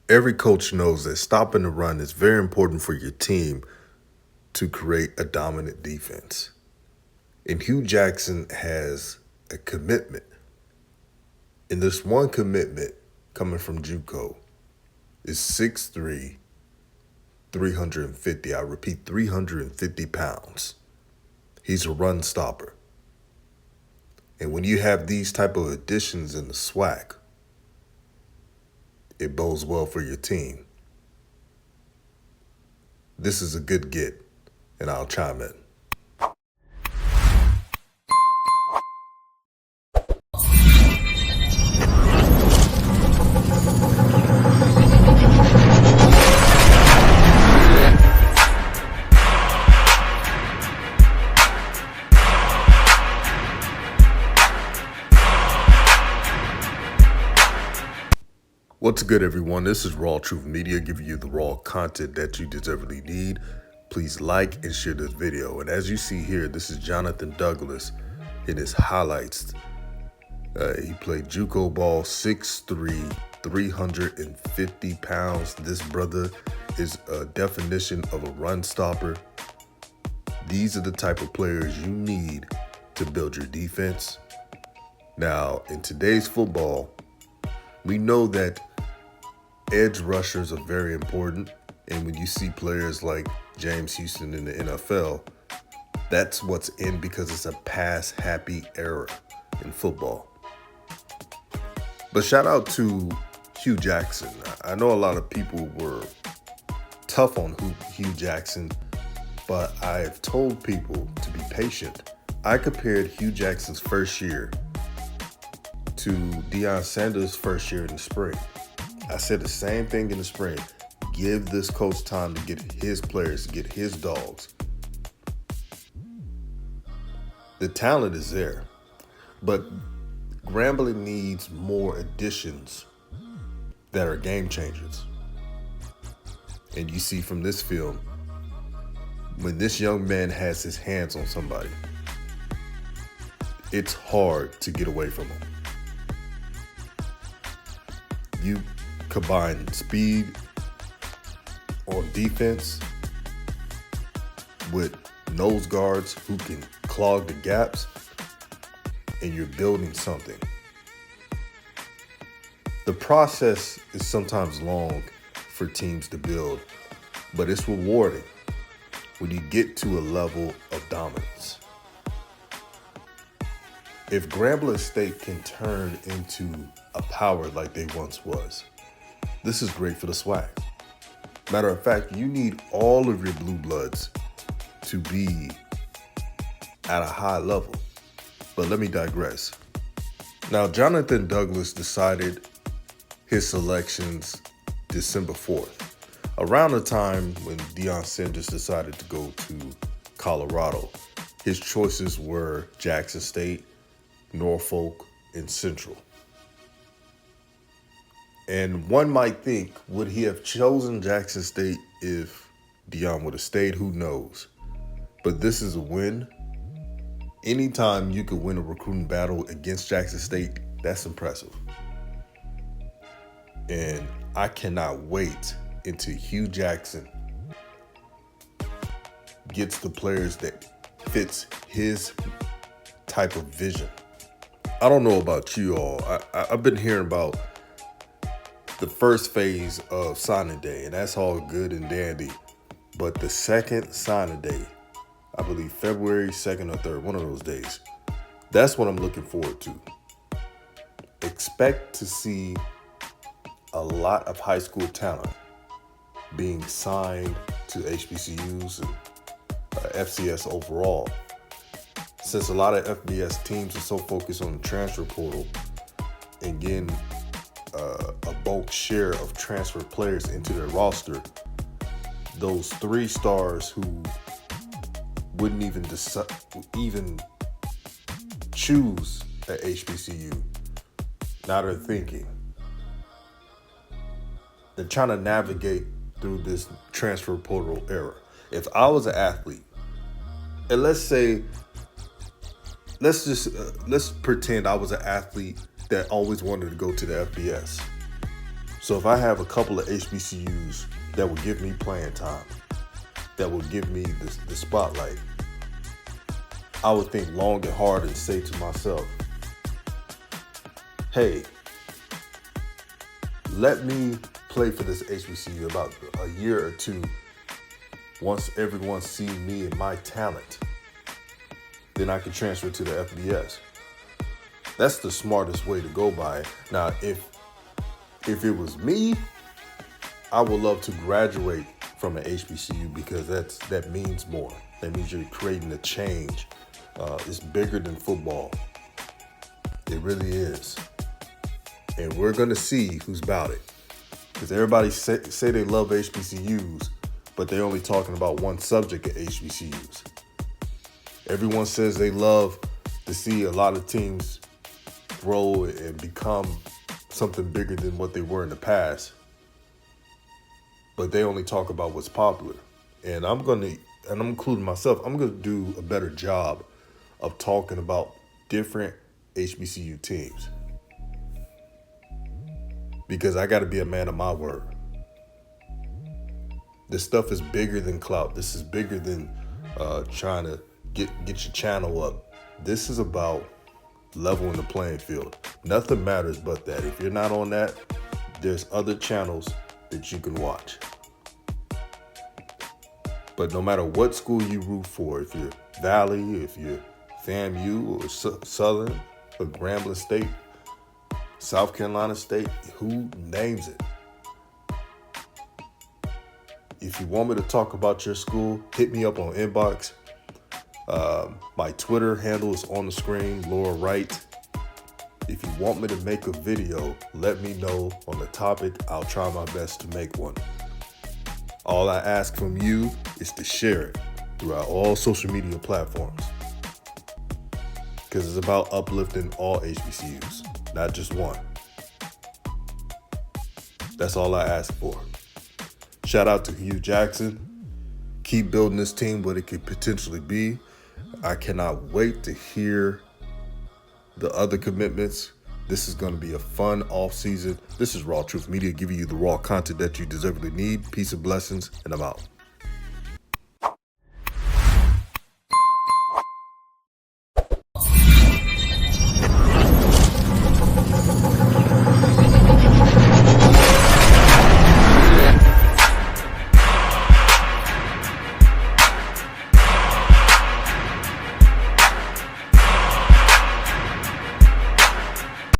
Every coach knows that stopping the run is very important for your team to create a dominant defense. And Hugh Jackson has a commitment. And this one commitment coming from JUCO is 6'3", 350. I repeat, 350 pounds. He's a run stopper. And when you have these type of additions in the SWAC, it bodes well for your team. This is a good get, and I'll chime in. What's good, everyone? This is Raw Truth Media, giving you the raw content that you deservedly need. Please like and share this video. And as you see here, this is Jonathan Douglas in his highlights. He played JUCO ball, 6'3", 350 pounds. This brother is a definition of a run stopper. These are the type of players you need to build your defense. Now, in today's football, we know that edge rushers are very important. And when you see players like James Houston in the NFL, that's what's in because it's a pass-happy era in football. But shout out to Hugh Jackson. I know a lot of people were tough on Hugh Jackson, but I've told people to be patient. I compared Hugh Jackson's first year to Deion Sanders' first year in the spring. I said the same thing in the spring. Give this coach time to get his players, to get his dogs. The talent is there, but Grambling needs more additions that are game changers. And you see from this film, when this young man has his hands on somebody, it's hard to get away from him. You combine speed on defense with nose guards who can clog the gaps, and you're building something. The process is sometimes long for teams to build, but it's rewarding when you get to a level of dominance. If Grambling State can turn into a power like they once was, this is great for the SWAC. Matter of fact, you need all of your blue bloods to be at a high level. But let me digress. Now, Jonathan Douglas decided his selections December 4th, around the time when Deion Sanders decided to go to Colorado. His choices were Jackson State, Norfolk, and Central. And one might think, would he have chosen Jackson State if Deion would have stayed? Who knows? But this is a win. Anytime you could win a recruiting battle against Jackson State, that's impressive. And I cannot wait until Hugh Jackson gets the players that fits his type of vision. I don't know about you all. I've been hearing about the first phase of signing day, and that's all good and dandy. But the second signing day, I believe February 2nd or 3rd, one of those days, that's what I'm looking forward to. Expect to see a lot of high school talent being signed to HBCUs and FCS overall. Since a lot of FBS teams are so focused on the transfer portal and getting a bulk share of transfer players into their roster, those 3 stars who wouldn't even choose at HBCU, now they're thinking. They're trying to navigate through this transfer portal era. If I was an athlete, and let's pretend I was an athlete that always wanted to go to the FBS. So if I have a couple of HBCUs that will give me playing time, that will give me the spotlight, I would think long and hard and say to myself, hey, let me play for this HBCU about a year or two. Once everyone sees me and my talent, then I can transfer to the FBS. That's the smartest way to go by it. Now, if it was me, I would love to graduate from an HBCU because that means more. That means you're creating a change. It's bigger than football. It really is. And we're going to see who's about it. Because everybody say they love HBCUs, but they're only talking about one subject at HBCUs. Everyone says they love to see a lot of teams grow and become something bigger than what they were in the past. But they only talk about what's popular. And I'm including myself, I'm going to do a better job of talking about different HBCU teams. Because I got to be a man of my word. This stuff is bigger than clout. This is bigger than trying to get your channel up. This is about leveling the playing field. Nothing matters but that. If you're not on that, there's other channels that you can watch. But no matter what school you root for, if you're Valley, if you're FAMU or Southern or Grambling State, South Carolina State, who names it? If you want me to talk about your school, hit me up on inbox. My Twitter handle is on the screen, lower right. If you want me to make a video, let me know on the topic. I'll try my best to make one. All I ask from you is to share it throughout all social media platforms. Because it's about uplifting all HBCUs, not just one. That's all I ask for. Shout out to Hugh Jackson. Keep building this team what it could potentially be. I cannot wait to hear the other commitments. This is going to be a fun off season. This is Raw Truth Media, giving you the raw content that you deservedly need. Peace and blessings, and I'm out.